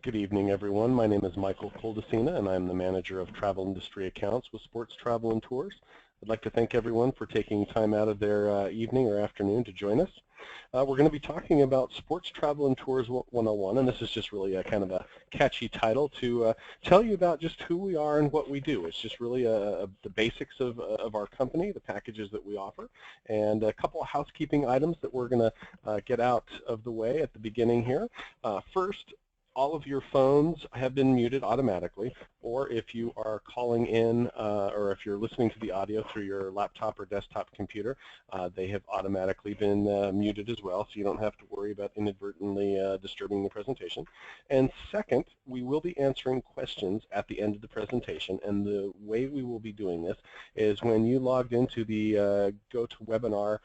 Good evening, everyone. My name is Michael Coldesina, and I'm the manager of travel industry accounts with Sports Travel and Tours. I'd like to thank everyone for taking time out of their evening or afternoon to join us. We're going to be talking about Sports Travel and Tours 101, and this is just really a kind of a catchy title to tell you about just who we are and what we do. It's just really the basics of our company, the packages that we offer, and a couple of housekeeping items that we're going to get out of the way at the beginning here. First, all of your phones have been muted automatically, or if you are calling in or if you're listening to the audio through your laptop or desktop computer, they have automatically been muted as well, so you don't have to worry about inadvertently disturbing the presentation. And second, we will be answering questions at the end of the presentation, and the way we will be doing this is when you logged into the GoToWebinar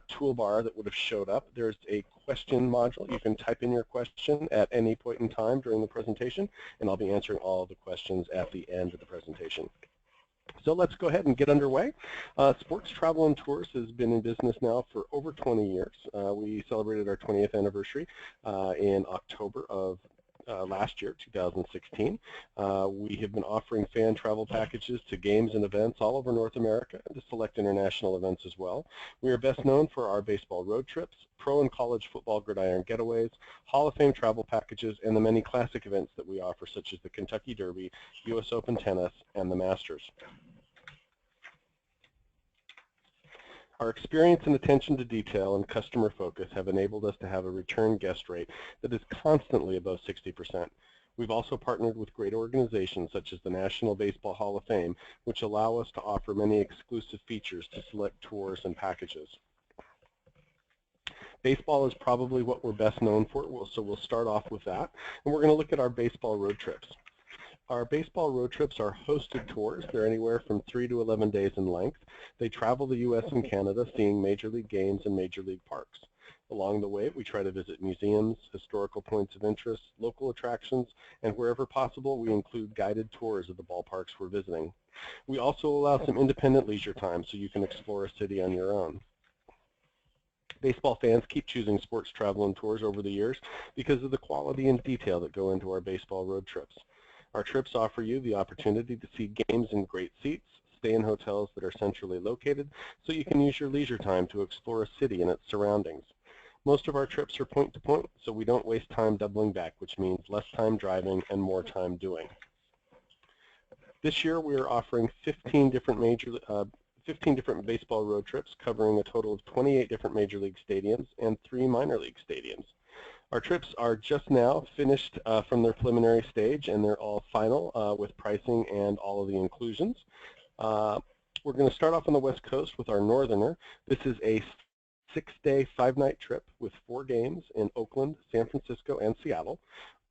toolbar that would have showed up, there's a question module. You can type in your question at any point in time during the presentation, and I'll be answering all of the questions at the end of the presentation. So let's go ahead and get underway. Sports Travel and Tours has been in business now for over 20 years. We celebrated our 20th anniversary in October of last year, 2016. We have been offering fan travel packages to games and events all over North America and to select international events as well. We are best known for our baseball road trips, pro and college football gridiron getaways, Hall of Fame travel packages, and the many classic events that we offer, such as the Kentucky Derby, U.S. Open Tennis, and the Masters. Our experience and attention to detail and customer focus have enabled us to have a return guest rate that is constantly above 60%. We've also partnered with great organizations such as the National Baseball Hall of Fame, which allow us to offer many exclusive features to select tours and packages. Baseball is probably what we're best known for, so we'll start off with that, and we're going to look at our baseball road trips. Our baseball road trips are hosted tours. They're anywhere from 3 to 11 days in length. They travel the U.S. and Canada, seeing major league games and major league parks. Along the way, we try to visit museums, historical points of interest, local attractions, and wherever possible, we include guided tours of the ballparks we're visiting. We also allow some independent leisure time so you can explore a city on your own. Baseball fans keep choosing Sports Travel and Tours over the years because of the quality and detail that go into our baseball road trips. Our trips offer you the opportunity to see games in great seats, stay in hotels that are centrally located, so you can use your leisure time to explore a city and its surroundings. Most of our trips are point-to-point, so we don't waste time doubling back, which means less time driving and more time doing. This year we are offering 15 different baseball road trips covering a total of 28 different major league stadiums and 3 minor league stadiums. Our trips are just now finished from their preliminary stage, and they're all final with pricing and all of the inclusions. We're going to start off on the West Coast with our Northerner. This is a 6-day, 5-night trip with 4 games in Oakland, San Francisco, and Seattle.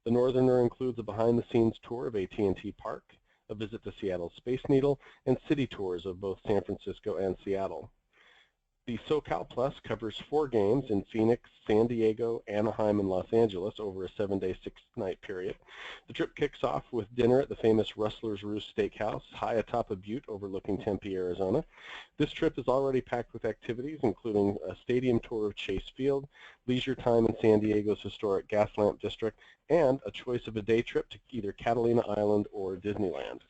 The Northerner includes a behind-the-scenes tour of AT&T Park, a visit to Seattle Space Needle, and city tours of both San Francisco and Seattle. The SoCal Plus covers 4 games in Phoenix, San Diego, Anaheim, and Los Angeles over a 7-day, 6-night period. The trip kicks off with dinner at the famous Rustler's Roost Steakhouse, high atop a butte overlooking Tempe, Arizona. This trip is already packed with activities, including a stadium tour of Chase Field, leisure time in San Diego's historic Gaslamp District, and a choice of a day trip to either Catalina Island or Disneyland.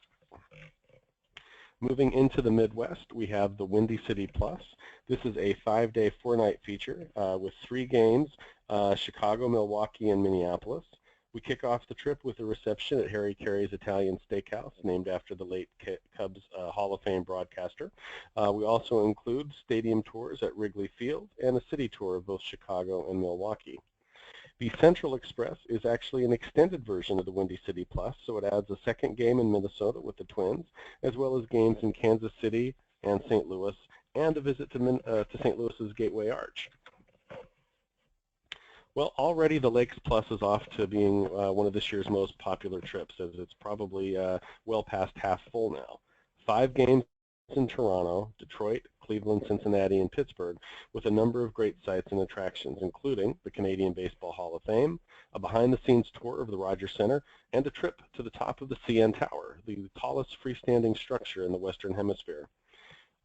Moving into the Midwest, we have the Windy City Plus. This is a 5-day, 4-night feature with 3 games, Chicago, Milwaukee, and Minneapolis. We kick off the trip with a reception at Harry Caray's Italian Steakhouse, named after the late Cubs Hall of Fame broadcaster. We also include stadium tours at Wrigley Field and a city tour of both Chicago and Milwaukee. The Central Express is actually an extended version of the Windy City Plus, so it adds a 2nd game in Minnesota with the Twins, as well as games in Kansas City and St. Louis, and a visit to St. Louis's Gateway Arch. Well, already the Lakes Plus is off to being one of this year's most popular trips, as it's probably well past half full now. 5 games in Toronto, Detroit, Cleveland, Cincinnati, and Pittsburgh, with a number of great sites and attractions, including the Canadian Baseball Hall of Fame, a behind-the-scenes tour of the Rogers Center, and a trip to the top of the CN Tower, the tallest freestanding structure in the Western Hemisphere.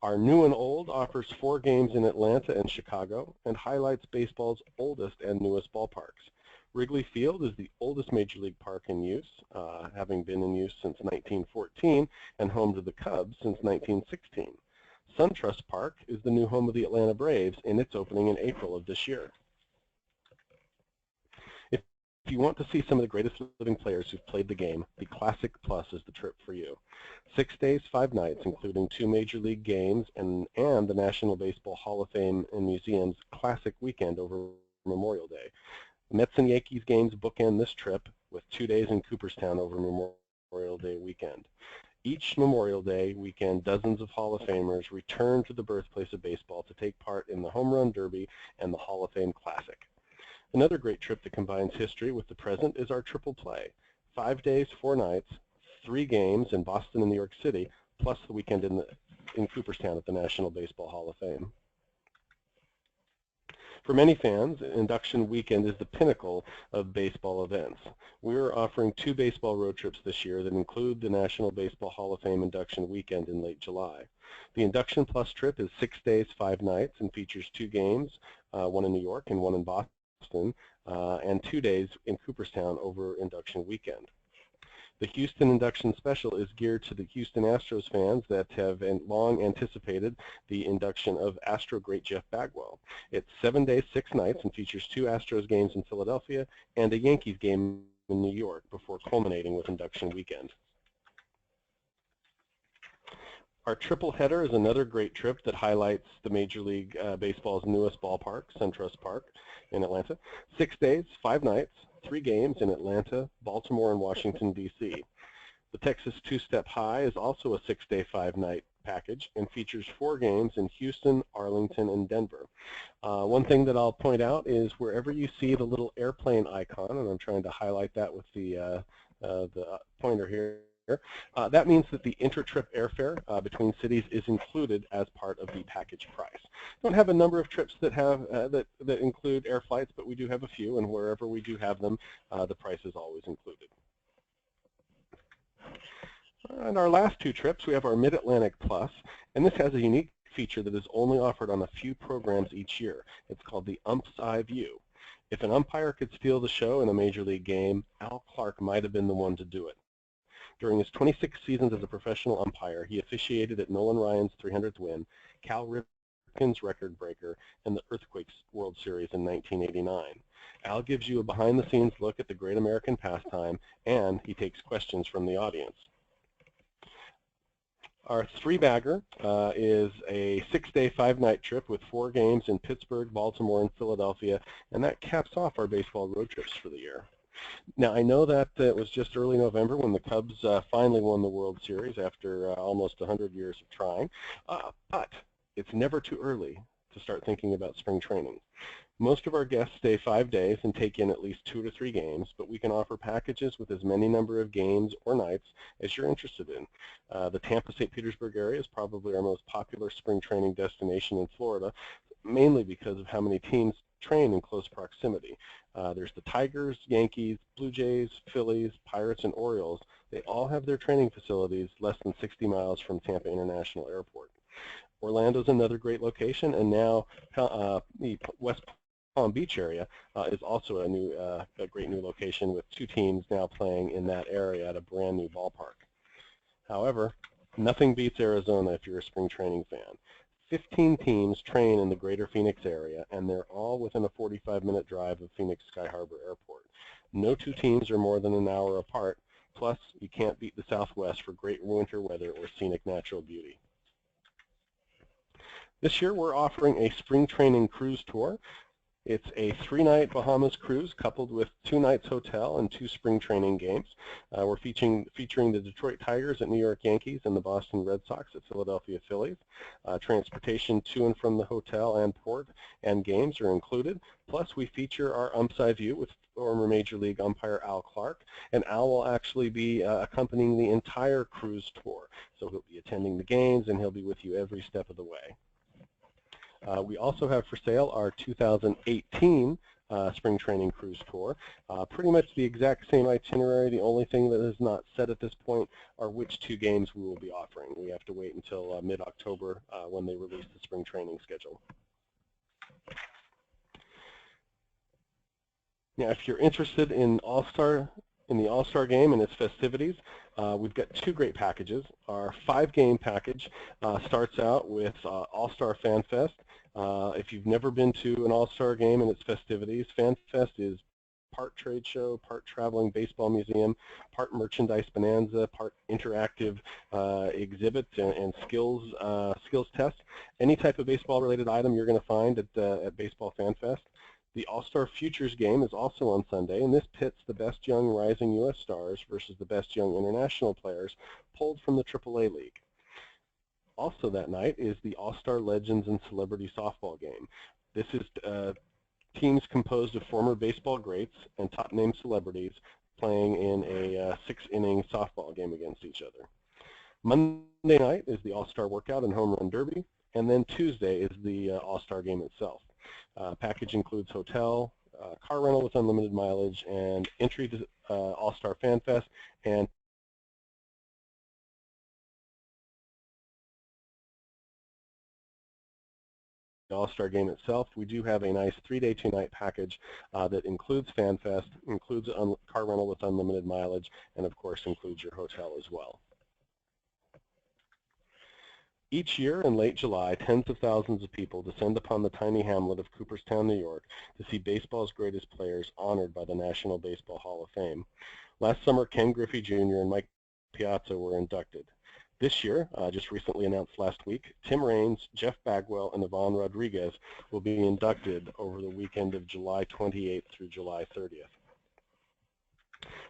Our New and Old offers 4 games in Atlanta and Chicago and highlights baseball's oldest and newest ballparks. Wrigley Field is the oldest Major League park in use, having been in use since 1914 and home to the Cubs since 1916. SunTrust Park is the new home of the Atlanta Braves in its opening in April of this year. If you want to see some of the greatest living players who've played the game, the Classic Plus is the trip for you. 6 days, 5 nights, including 2 Major League games and the National Baseball Hall of Fame and Museum's Classic Weekend over Memorial Day. Mets and Yankees games bookend this trip with 2 days in Cooperstown over Memorial Day weekend. Each Memorial Day weekend, dozens of Hall of Famers return to the birthplace of baseball to take part in the Home Run Derby and the Hall of Fame Classic. Another great trip that combines history with the present is our Triple Play. 5 days, 4 nights, 3 games in Boston and New York City, plus the weekend in Cooperstown at the National Baseball Hall of Fame. For many fans, Induction Weekend is the pinnacle of baseball events. We are offering 2 baseball road trips this year that include the National Baseball Hall of Fame Induction Weekend in late July. The Induction Plus trip is 6 days, 5 nights, and features 2 games, one in New York and one in Boston, and 2 days in Cooperstown over Induction Weekend. The Houston Induction Special is geared to the Houston Astros fans that have long anticipated the induction of Astro great Jeff Bagwell. It's 7 days, 6 nights, and features 2 Astros games in Philadelphia and a Yankees game in New York before culminating with Induction Weekend. Our triple header is another great trip that highlights the Major League Baseball's newest ballpark, SunTrust Park in Atlanta. 6 days, 5 nights, 3 games in Atlanta, Baltimore, and Washington, D.C. The Texas Two-Step High is also a 6-day, 5-night package and features 4 games in Houston, Arlington, and Denver. One thing that I'll point out is wherever you see the little airplane icon, and I'm trying to highlight that with the pointer here, that means that the inter-trip airfare between cities is included as part of the package price. Don't have a number of trips that have that include air flights, but we do have a few, and wherever we do have them, the price is always included. And our last 2 trips, we have our Mid-Atlantic Plus, and this has a unique feature that is only offered on a few programs each year. It's called the Ump's Eye View. If an umpire could steal the show in a Major League game, Al Clark might have been the one to do it. During his 26 seasons as a professional umpire, he officiated at Nolan Ryan's 300th win, Cal Ripken's record breaker, and the Earthquakes World Series in 1989. Al gives you a behind-the-scenes look at the great American pastime, and he takes questions from the audience. Our 3-bagger is a 6-day, 5-night trip with 4 games in Pittsburgh, Baltimore, and Philadelphia, and that caps off our baseball road trips for the year. Now, I know that it was just early November when the Cubs finally won the World Series after almost 100 years of trying, but it's never too early to start thinking about spring training. Most of our guests stay 5 days and take in at least 2 to 3 games, but we can offer packages with as many number of games or nights as you're interested in. The Tampa-St. Petersburg area is probably our most popular spring training destination in Florida, mainly because of how many teams train in close proximity. There's the Tigers, Yankees, Blue Jays, Phillies, Pirates, and Orioles. They all have their training facilities less than 60 miles from Tampa International Airport. Orlando's another great location, and now the West Palm Beach area is also a great new location with 2 teams now playing in that area at a brand new ballpark. However, nothing beats Arizona if you're a spring training fan. 15 teams train in the greater Phoenix area, and they're all within a 45-minute drive of Phoenix Sky Harbor Airport. No 2 teams are more than an hour apart, plus you can't beat the Southwest for great winter weather or scenic natural beauty. This year we're offering a spring training cruise tour. It's a 3-night Bahamas cruise coupled with 2 nights hotel and 2 spring training games. We're featuring the Detroit Tigers at New York Yankees and the Boston Red Sox at Philadelphia Phillies. Transportation to and from the hotel and port and games are included. Plus, we feature our Ump's Eye View with former Major League umpire Al Clark, and Al will actually be accompanying the entire cruise tour. So he'll be attending the games, and he'll be with you every step of the way. We also have for sale our 2018 spring training cruise tour. Pretty much the exact same itinerary. The only thing that is not set at this point are which 2 games we will be offering. We have to wait until mid-October when they release the spring training schedule. Now, if you're interested in the All-Star Game and its festivities, we've got two great packages. Our 5-game package starts out with All-Star Fan Fest. If you've never been to an All-Star Game and its festivities, Fan Fest is part trade show, part traveling baseball museum, part merchandise bonanza, part interactive exhibit and skills test. Any type of baseball-related item you're going to find at Baseball Fan Fest. The All-Star Futures game is also on Sunday, and this pits the best young rising U.S. stars versus the best young international players pulled from the AAA League. Also that night is the All-Star Legends and Celebrity Softball game. This is teams composed of former baseball greats and top-name celebrities playing in a 6-inning softball game against each other. Monday night is the All-Star Workout and Home Run Derby, and then Tuesday is the All-Star Game itself. Package includes hotel, car rental with unlimited mileage, and entry to All-Star Fan Fest, and the All-Star Game itself. We do have a nice 3-day, 2-night package that includes Fan Fest, includes car rental with unlimited mileage, and of course includes your hotel as well. Each year in late July, tens of thousands of people descend upon the tiny hamlet of Cooperstown, New York, to see baseball's greatest players honored by the National Baseball Hall of Fame. Last summer, Ken Griffey Jr. and Mike Piazza were inducted. This year, just recently announced last week, Tim Raines, Jeff Bagwell, and Ivan Rodriguez will be inducted over the weekend of July 28th through July 30th.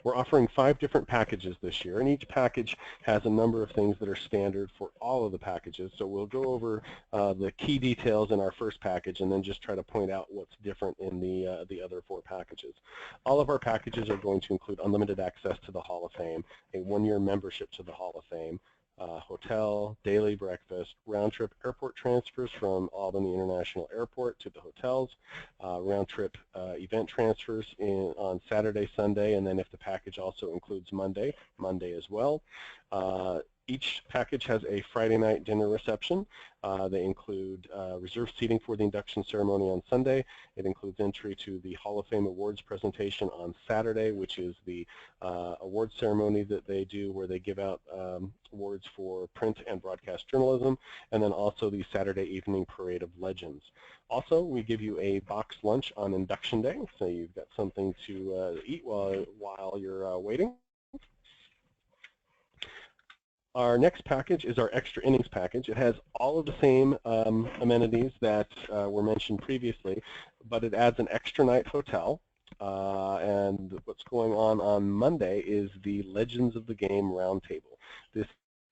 We're offering 5 different packages this year, and each package has a number of things that are standard for all of the packages. So we'll go over the key details in our first package and then just try to point out what's different in the other 4 packages. All of our packages are going to include unlimited access to the Hall of Fame, a 1-year membership to the Hall of Fame, hotel, daily breakfast, round-trip airport transfers from Albany International Airport to the hotels, round-trip event transfers on Saturday, Sunday, and then if the package also includes Monday as well. Each package has a Friday night dinner reception. They include reserved seating for the induction ceremony on Sunday. It includes entry to the Hall of Fame Awards presentation on Saturday, which is the award ceremony that they do where they give out awards for print and broadcast journalism, and then also the Saturday evening Parade of Legends. Also, we give you a boxed lunch on induction day, so you've got something to eat while you're waiting. Our next package is our extra innings package. It has all of the same amenities that were mentioned previously, but it adds an extra night hotel. And what's going on Monday is the Legends of the Game Roundtable. This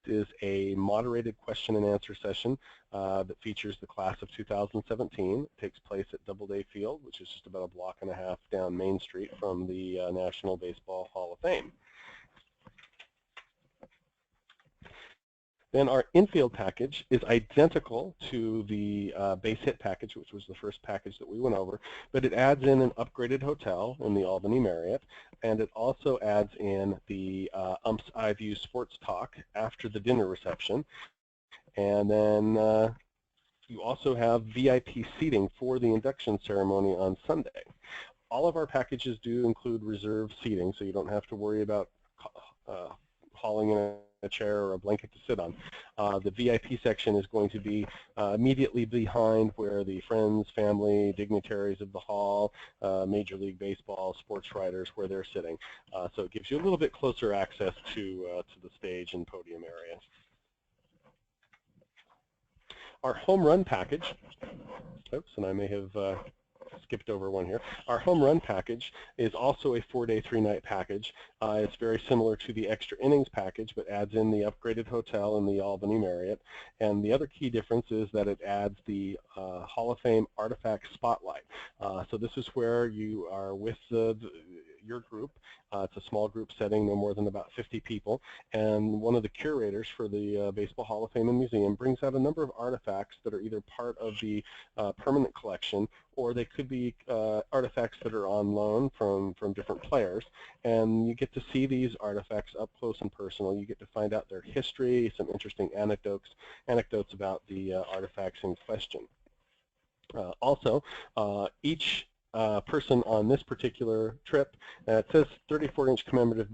is a moderated question and answer session that features the class of 2017. It takes place at Doubleday Field, which is just about a block and a half down Main Street from the National Baseball Hall of Fame. Then our infield package is identical to the base hit package, which was the first package that we went over, but it adds in an upgraded hotel in the Albany Marriott, and it also adds in the Umps Eye View Sports Talk after the dinner reception. And then you also have VIP seating for the induction ceremony on Sunday. All of our packages do include reserved seating, so you don't have to worry about hauling in a chair or a blanket to sit on. The VIP section is going to be immediately behind where the friends, family, dignitaries of the hall, Major League Baseball, sports writers, where they're sitting. So it gives you a little bit closer access to the stage and podium area. Our home run package, oops, and I may have skipped over one here. Our home run package is also a 4-day, 3-night package. It's very similar to the extra innings package, but adds in the upgraded hotel in the Albany Marriott. And the other key difference is that it adds the Hall of Fame Artifact Spotlight. So this is where you are with your group. It's a small group setting, no more than about 50 people. And one of the curators for the Baseball Hall of Fame and Museum brings out a number of artifacts that are either part of the permanent collection, or they could be artifacts that are on loan from different players. And you get to see these artifacts up close and personal. You get to find out their history, some interesting anecdotes about the artifacts in question. Also, each person on this particular trip. It says 34-inch commemorative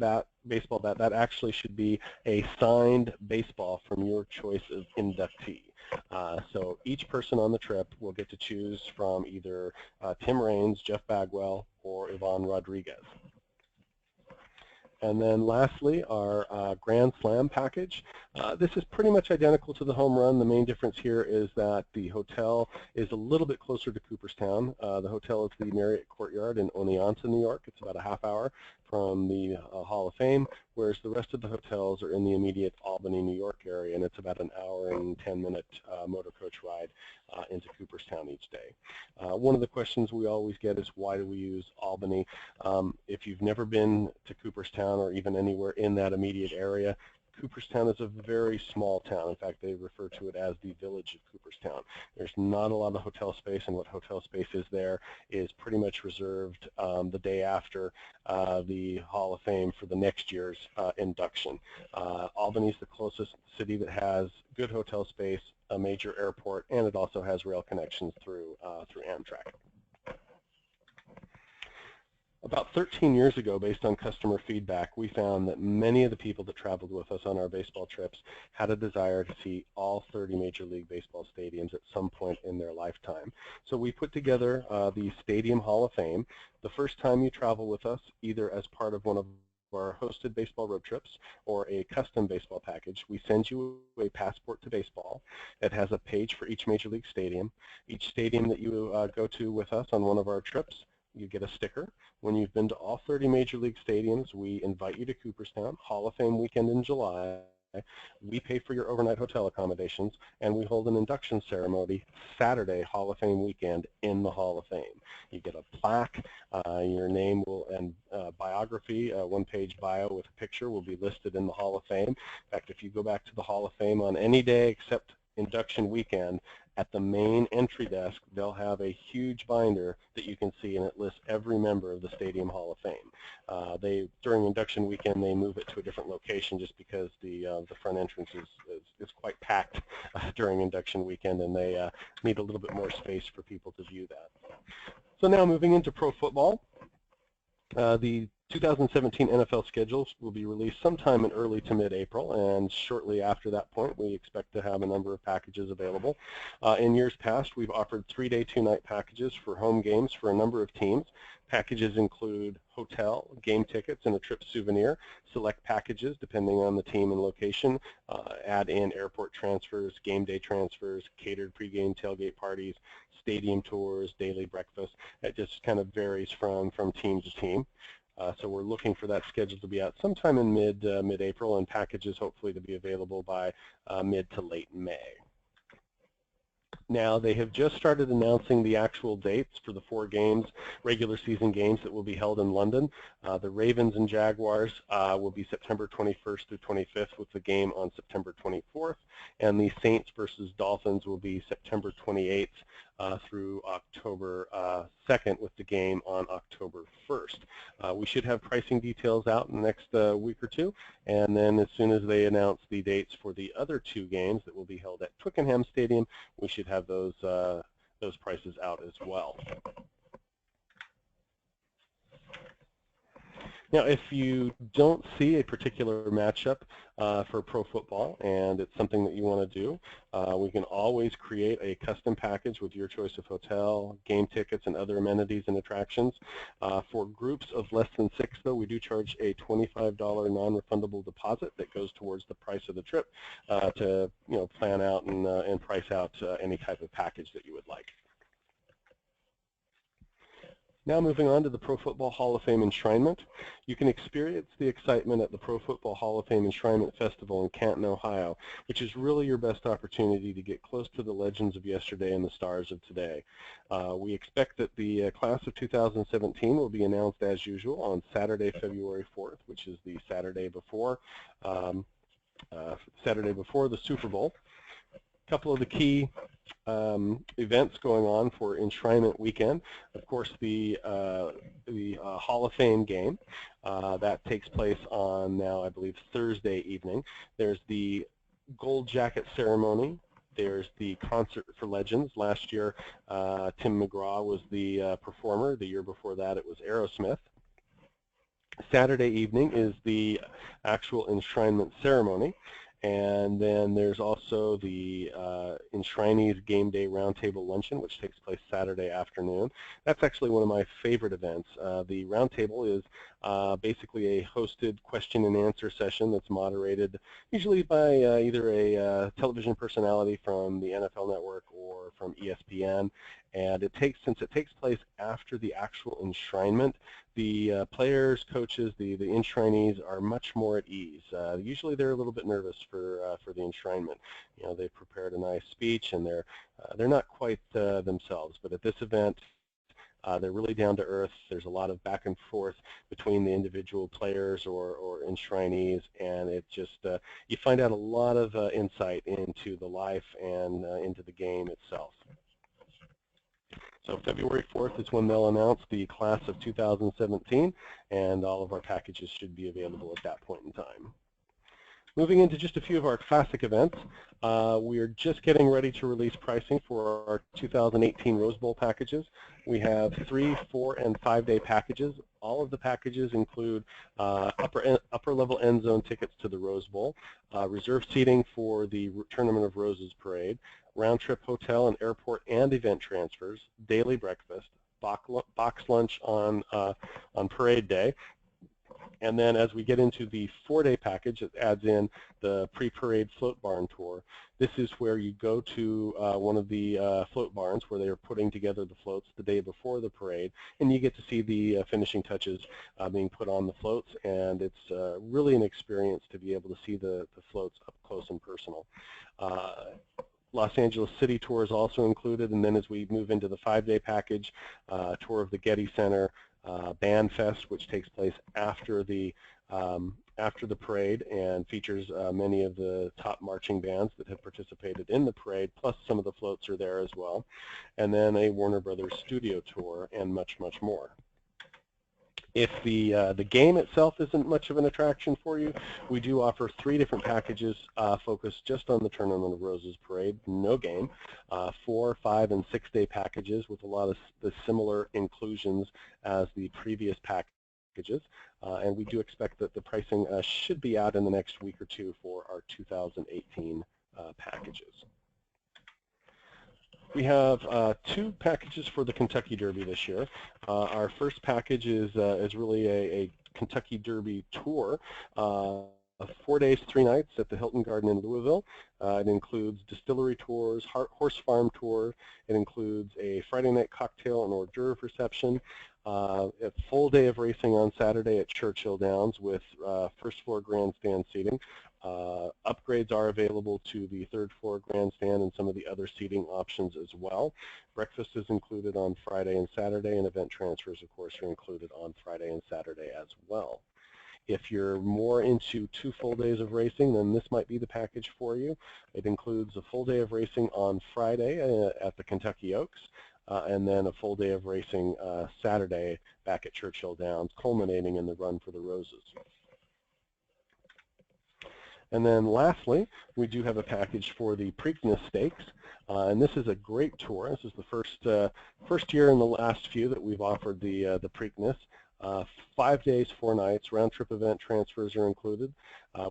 baseball bat. That actually should be a signed baseball from your choice of inductee. So each person on the trip will get to choose from either Tim Raines, Jeff Bagwell, or Ivan Rodriguez. And then lastly, our Grand Slam package. This is pretty much identical to the home run. The main difference here is that the hotel is a little bit closer to Cooperstown. The hotel is the Marriott Courtyard in Oneonta, New York. It's about a half hour from the Hall of Fame, whereas the rest of the hotels are in the immediate Albany, New York area, and it's about an hour and 10-minute motor coach ride into Cooperstown each day. One of the questions we always get is, why do we use Albany? If you've never been to Cooperstown or even anywhere in that immediate area, Cooperstown is a very small town. In fact, they refer to it as the village of Cooperstown. There's not a lot of hotel space, and what hotel space is there is pretty much reserved the day after the Hall of Fame for the next year's induction. Albany's the closest city that has good hotel space, a major airport, and it also has rail connections through Amtrak. About 13 years ago, based on customer feedback, we found that many of the people that traveled with us on our baseball trips had a desire to see all 30 Major League Baseball stadiums at some point in their lifetime. So we put together the Stadium Hall of Fame. The first time you travel with us, either as part of one of our hosted baseball road trips or a custom baseball package, we send you a passport to baseball. It has a page for each Major League stadium. Each stadium that you go to with us on one of our trips, you get a sticker. When you've been to all 30 Major League stadiums, we invite you to Cooperstown, Hall of Fame weekend in July. We pay for your overnight hotel accommodations, and we hold an induction ceremony Saturday, Hall of Fame weekend, in the Hall of Fame. You get a plaque, your name and biography, one-page bio with a picture will be listed in the Hall of Fame. In fact, if you go back to the Hall of Fame on any day except induction weekend, at the main entry desk, they'll have a huge binder that you can see, and it lists every member of the Stadium Hall of Fame. During induction weekend, they move it to a different location just because the front entrance is quite packed during induction weekend, and they need a little bit more space for people to view that. So now moving into pro football. The 2017 NFL schedules will be released sometime in early to mid-April, and shortly after that point, we expect to have a number of packages available. In years past, we've offered 3-day, 2-night packages for home games for a number of teams. Packages include hotel, game tickets, and a trip souvenir. Select packages, depending on the team and location, add in airport transfers, game day transfers, catered pregame tailgate parties, stadium tours, daily breakfast. It just kind of varies from team to team. So we're looking for that schedule to be out sometime in mid-April, and packages hopefully to be available by mid to late May. Now, they have just started announcing the actual dates for the 4 games, regular season games that will be held in London. The Ravens and Jaguars will be September 21st through 25th with the game on September 24th, and the Saints versus Dolphins will be September 28th through October 2nd with the game on October 1st. We should have pricing details out in the next week or two, and then as soon as they announce the dates for the other 2 games that will be held at Twickenham Stadium, we should have those prices out as well. Now, if you don't see a particular matchup for pro football and it's something that you want to do, we can always create a custom package with your choice of hotel, game tickets, and other amenities and attractions. For groups of less than 6, though, we do charge a $25 non-refundable deposit that goes towards the price of the trip to plan out and price out any type of package that you would like. Now moving on to the Pro Football Hall of Fame Enshrinement. You can experience the excitement at the Pro Football Hall of Fame Enshrinement Festival in Canton, Ohio, which is really your best opportunity to get close to the legends of yesterday and the stars of today. We expect that the class of 2017 will be announced as usual on Saturday, February 4th, which is the Saturday before the Super Bowl. A couple of the key events going on for Enshrinement Weekend. Of course, the Hall of Fame game that takes place on now, I believe, Thursday evening. There's the Gold Jacket ceremony There's the Concert for Legends. Last year, Tim McGraw was the performer. The year before that, it was Aerosmith. Saturday evening is the actual enshrinement ceremony. And then there's also the Enshrinees Game Day Roundtable Luncheon, which takes place Saturday afternoon. That's actually one of my favorite events. The Roundtable is basically a hosted question and answer session that's moderated usually by either a television personality from the NFL Network or from ESPN. And since it takes place after the actual enshrinement, the players, coaches, the enshrinees are much more at ease. Usually they're a little bit nervous for the enshrinement. You know, they've prepared a nice speech and they're not quite themselves. But at this event, they're really down to earth. There's a lot of back and forth between the individual players or enshrinees, and it just you find out a lot of insight into the life and into the game itself. So February 4th is when they'll announce the class of 2017, and all of our packages should be available at that point in time. Moving into just a few of our classic events, we are just getting ready to release pricing for our 2018 Rose Bowl packages. We have 3-, 4-, and 5-day packages. All of the packages include upper level end zone tickets to the Rose Bowl, reserved seating for the Tournament of Roses parade, round-trip hotel and airport and event transfers, daily breakfast, box lunch on parade day. And then as we get into the 4-day package, it adds in the pre-parade float barn tour. This is where you go to one of the float barns where they are putting together the floats the day before the parade, and you get to see the finishing touches being put on the floats, and it's really an experience to be able to see the floats up close and personal. Los Angeles City tour is also included, and then as we move into the 5-day package, tour of the Getty Center, Band Fest, which takes place after the parade and features many of the top marching bands that have participated in the parade, plus some of the floats are there as well, and then a Warner Brothers studio tour and much, much more. If the game itself isn't much of an attraction for you, we do offer 3 different packages focused just on the Tournament of Roses parade, no game, 4-, 5-, and 6-day packages with a lot of the similar inclusions as the previous packages. And we do expect that the pricing should be out in the next week or two for our 2018 packages. We have 2 packages for the Kentucky Derby this year. Our first package is really a Kentucky Derby tour, 4 days, 3 nights at the Hilton Garden in Louisville. It includes distillery tours, horse farm tour. It includes a Friday night cocktail and hors d'oeuvre reception, a full day of racing on Saturday at Churchill Downs with first floor grandstand seating. Upgrades are available to the 3rd floor grandstand and some of the other seating options as well. Breakfast is included on Friday and Saturday, and event transfers, of course, are included on Friday and Saturday as well. If you're more into 2 full days of racing, then this might be the package for you. It includes a full day of racing on Friday at the Kentucky Oaks, and then a full day of racing Saturday back at Churchill Downs, culminating in the Run for the Roses. And then lastly, we do have a package for the Preakness Stakes, and this is a great tour. This is the first year in the last few that we've offered the Preakness. 5 days, 4 nights, round-trip event transfers are included.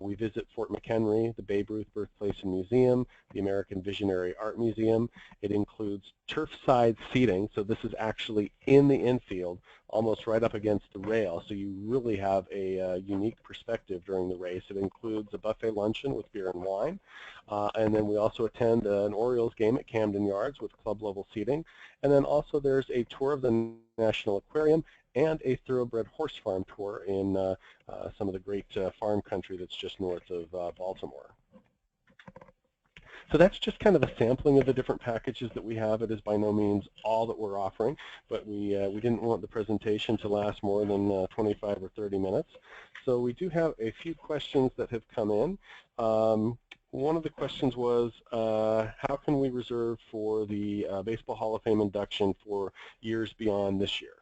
We visit Fort McHenry, the Babe Ruth Birthplace and Museum, the American Visionary Art Museum. It includes turf-side seating, so this is actually in the infield, almost right up against the rail, so you really have a unique perspective during the race. It includes a buffet luncheon with beer and wine, and then we also attend an Orioles game at Camden Yards with club-level seating, and then also there's a tour of the National Aquarium and a thoroughbred horse farm tour in some of the great farm country that's just north of Baltimore. So that's just kind of a sampling of the different packages that we have. It is by no means all that we're offering, but we didn't want the presentation to last more than 25 or 30 minutes. So we do have a few questions that have come in. One of the questions was, how can we reserve for the Baseball Hall of Fame induction for years beyond this year?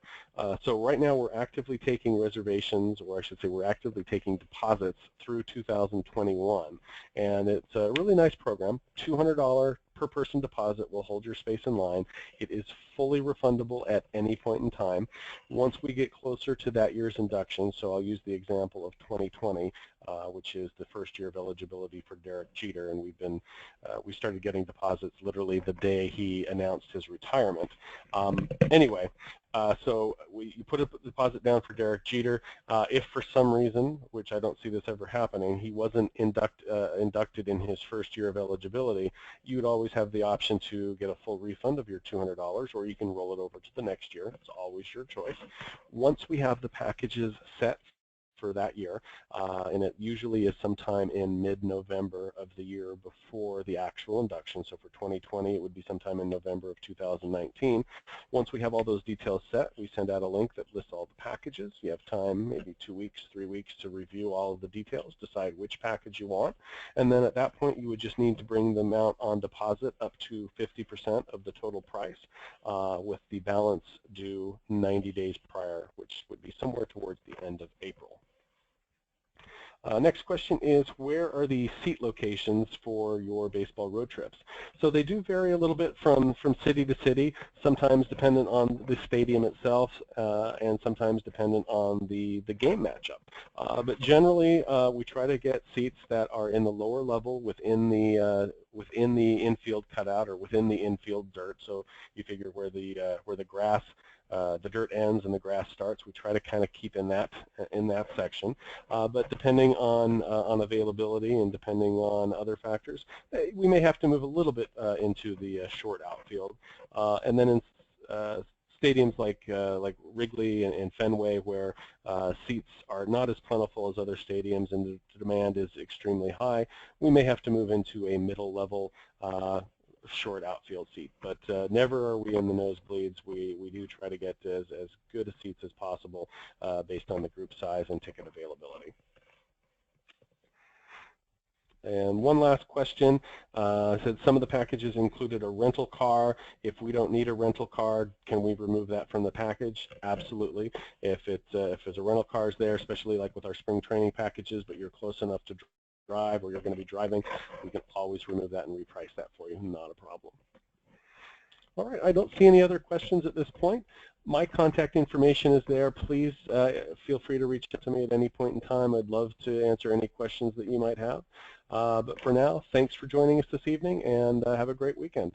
So right now we're actively taking reservations, or I should say we're actively taking deposits through 2021. And it's a really nice program, $200 per person deposit will hold your space in line. It is fully refundable at any point in time. Once we get closer to that year's induction, so I'll use the example of 2020, which is the first year of eligibility for Derek Jeter, and we started getting deposits literally the day he announced his retirement. Anyway, so you put a deposit down for Derek Jeter. If for some reason, which I don't see this ever happening, he wasn't inducted in his first year of eligibility, you would always have the option to get a full refund of your $200, or you can roll it over to the next year. It's always your choice. Once we have the packages set for that year, and it usually is sometime in mid-November of the year before the actual induction. So for 2020, it would be sometime in November of 2019. Once we have all those details set, we send out a link that lists all the packages. You have time, maybe 2 weeks, 3 weeks, to review all of the details, decide which package you want, and then at that point, you would just need to bring the amount on deposit up to 50% of the total price, with the balance due 90 days prior, which would be somewhere towards the end of April. Next question is, where are the seat locations for your baseball road trips? So they do vary a little bit from city to city, sometimes dependent on the stadium itself, and sometimes dependent on the game matchup. But generally, we try to get seats that are in the lower level within the infield cutout or within the infield dirt. So you figure where the grass, the dirt ends and the grass starts, we try to kind of keep in that section. But depending on availability and depending on other factors, we may have to move a little bit into the short outfield. And then in stadiums like Wrigley and Fenway, where seats are not as plentiful as other stadiums and the demand is extremely high, we may have to move into a middle level short outfield seat, but never are we in the nosebleeds. We do try to get as good a seats as possible based on the group size and ticket availability. And one last question, said some of the packages included a rental car. If we don't need a rental car, can we remove that from the package? Absolutely. If there's a rental cars there, especially like with our spring training packages, but you're close enough to drive or you're going to be driving, we can always remove that and reprice that for you. Not a problem. All right, I don't see any other questions at this point. My contact information is there. Please feel free to reach out to me at any point in time. I'd love to answer any questions that you might have. But for now, thanks for joining us this evening, and have a great weekend.